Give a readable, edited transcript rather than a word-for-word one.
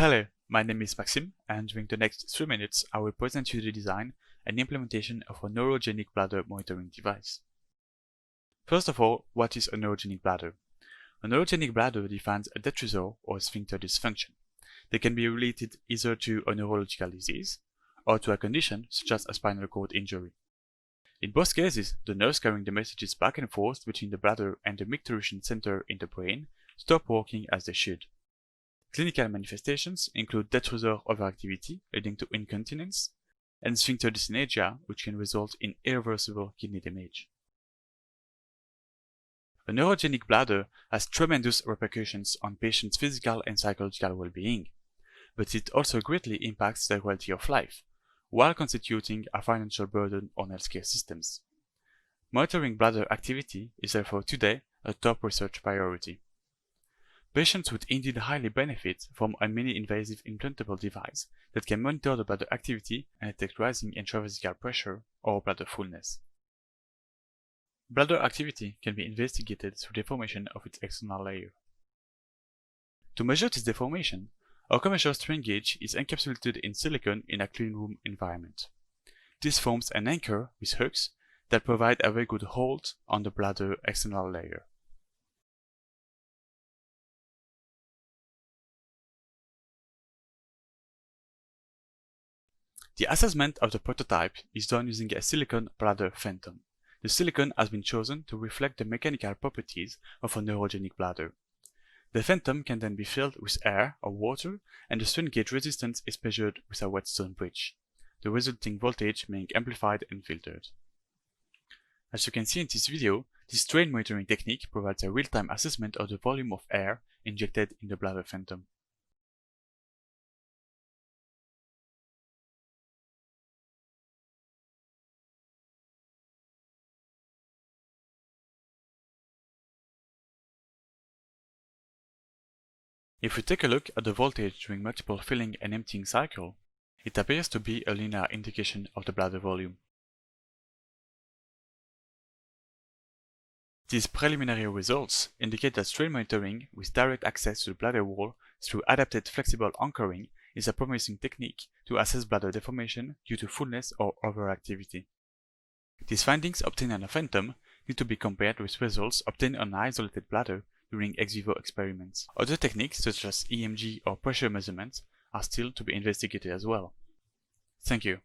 Hello, my name is Maxime, and during the next 3 minutes I will present you the design and implementation of a neurogenic bladder monitoring device. First of all, what is a neurogenic bladder? A neurogenic bladder defines a detrusor or sphincter dysfunction. They can be related either to a neurological disease or to a condition such as a spinal cord injury. In both cases, the nerves carrying the messages back and forth between the bladder and the micturition center in the brain stop working as they should. Clinical manifestations include detrusor overactivity leading to incontinence and sphincter dyskinesia, which can result in irreversible kidney damage. A neurogenic bladder has tremendous repercussions on patients' physical and psychological well-being, but it also greatly impacts their quality of life, while constituting a financial burden on healthcare systems. Monitoring bladder activity is therefore today a top research priority. Patients would indeed highly benefit from a mini-invasive implantable device that can monitor the bladder activity and detect rising intravesical pressure or bladder fullness. Bladder activity can be investigated through deformation of its external layer. To measure this deformation, our commercial strain gauge is encapsulated in silicone in a clean room environment. This forms an anchor with hooks that provide a very good hold on the bladder external layer. The assessment of the prototype is done using a silicone Bladder Phantom. The silicone has been chosen to reflect the mechanical properties of a neurogenic bladder. The Phantom can then be filled with air or water, and the strain gauge resistance is measured with a whetstone bridge, the resulting voltage being amplified and filtered. As you can see in this video, this strain monitoring technique provides a real-time assessment of the volume of air injected in the Bladder Phantom. If we take a look at the voltage during multiple filling and emptying cycle, it appears to be a linear indication of the bladder volume. These preliminary results indicate that strain monitoring with direct access to the bladder wall through adapted flexible anchoring is a promising technique to assess bladder deformation due to fullness or overactivity. These findings obtained on a Phantom need to be compared with results obtained on an isolated bladder during ex vivo experiments. Other techniques such as EMG or pressure measurements are still to be investigated as well. Thank you.